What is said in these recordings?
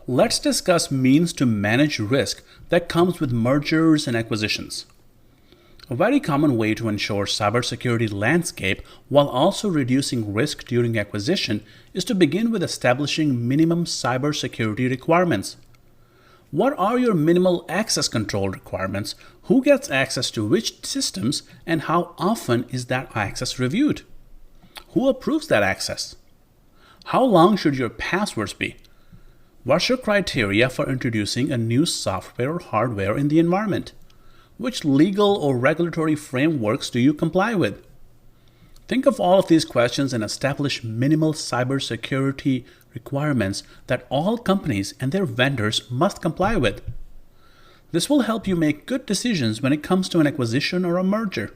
Let's discuss means to manage risk that comes with mergers and acquisitions. A very common way to ensure cybersecurity landscape while also reducing risk during acquisition is to begin with establishing minimum cybersecurity requirements. What are your minimal access control requirements? Who gets access to which systems, and how often is that access reviewed? Who approves that access? How long should your passwords be? What's your criteria for introducing a new software or hardware in the environment? Which legal or regulatory frameworks do you comply with? Think of all of these questions and establish minimal cybersecurity requirements that all companies and their vendors must comply with. This will help you make good decisions when it comes to an acquisition or a merger.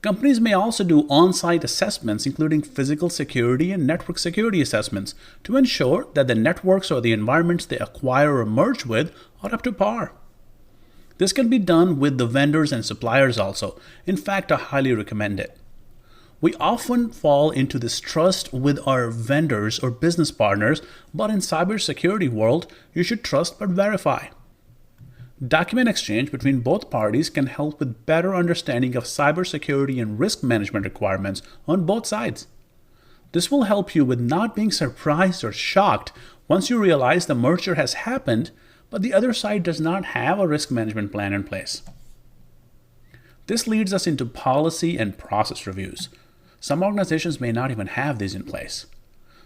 Companies may also do on-site assessments, including physical security and network security assessments, to ensure that the networks or the environments they acquire or merge with are up to par. This can be done with the vendors and suppliers also. In fact, I highly recommend it. We often fall into this trust with our vendors or business partners, but in cybersecurity world, you should trust but verify. Document exchange between both parties can help with better understanding of cybersecurity and risk management requirements on both sides. This will help you with not being surprised or shocked once you realize the merger has happened, but the other side does not have a risk management plan in place. This leads us into policy and process reviews. Some organizations may not even have these in place,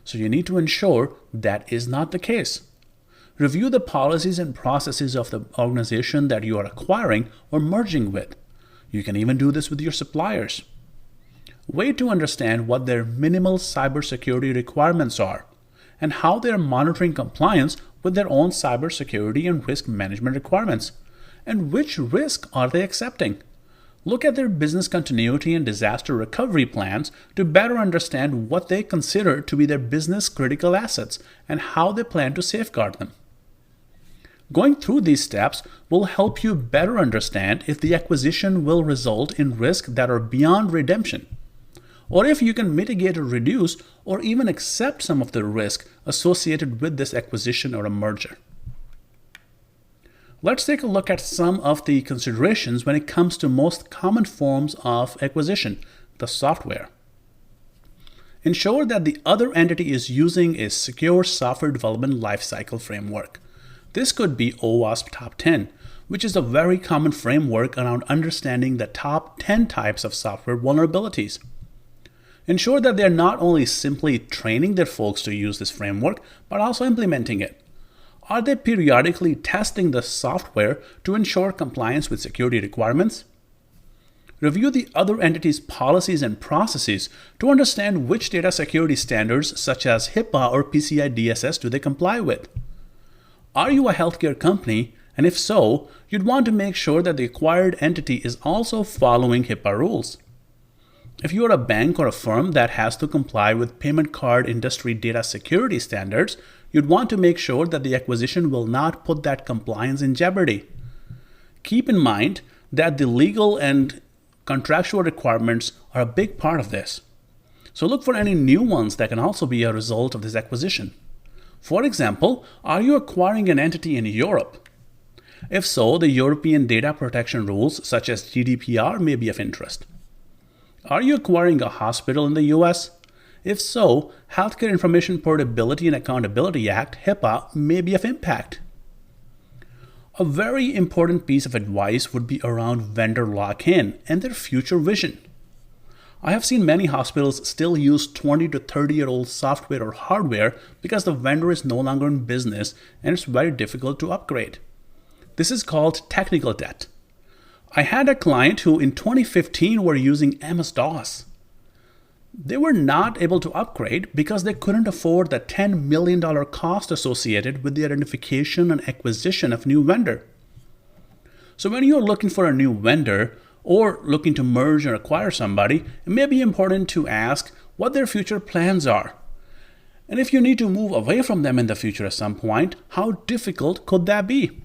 so you need to ensure that is not the case. Review the policies and processes of the organization that you are acquiring or merging with. You can even do this with your suppliers. Wait to understand what their minimal cybersecurity requirements are and how they are monitoring compliance with their own cybersecurity and risk management requirements, and which risk are they accepting. Look at their business continuity and disaster recovery plans to better understand what they consider to be their business critical assets and how they plan to safeguard them. Going through these steps will help you better understand if the acquisition will result in risks that are beyond redemption, or if you can mitigate or reduce or even accept some of the risk associated with this acquisition or a merger. Let's take a look at some of the considerations when it comes to most common forms of acquisition, the software. Ensure that the other entity is using a secure software development lifecycle framework. This could be OWASP Top 10, which is a very common framework around understanding the top 10 types of software vulnerabilities. Ensure that they're not only simply training their folks to use this framework, but also implementing it. Are they periodically testing the software to ensure compliance with security requirements? Review the other entity's policies and processes to understand which data security standards such as HIPAA or PCI DSS do they comply with. Are you a healthcare company? And if so, you'd want to make sure that the acquired entity is also following HIPAA rules. If you are a bank or a firm that has to comply with payment card industry data security standards, you'd want to make sure that the acquisition will not put that compliance in jeopardy. Keep in mind that the legal and contractual requirements are a big part of this. So look for any new ones that can also be a result of this acquisition. For example, are you acquiring an entity in Europe? If so, the European data protection rules such as GDPR may be of interest. Are you acquiring a hospital in the US? If so, Healthcare Information Portability and Accountability Act, HIPAA, may be of impact. A very important piece of advice would be around vendor lock-in and their future vision. I have seen many hospitals still use 20 to 30-year-old software or hardware because the vendor is no longer in business and it's very difficult to upgrade. This is called technical debt. I had a client who in 2015 were using MS-DOS. They were not able to upgrade because they couldn't afford the $10 million cost associated with the identification and acquisition of new vendor. So when you're looking for a new vendor or looking to merge or acquire somebody, it may be important to ask what their future plans are. And if you need to move away from them in the future at some point, how difficult could that be?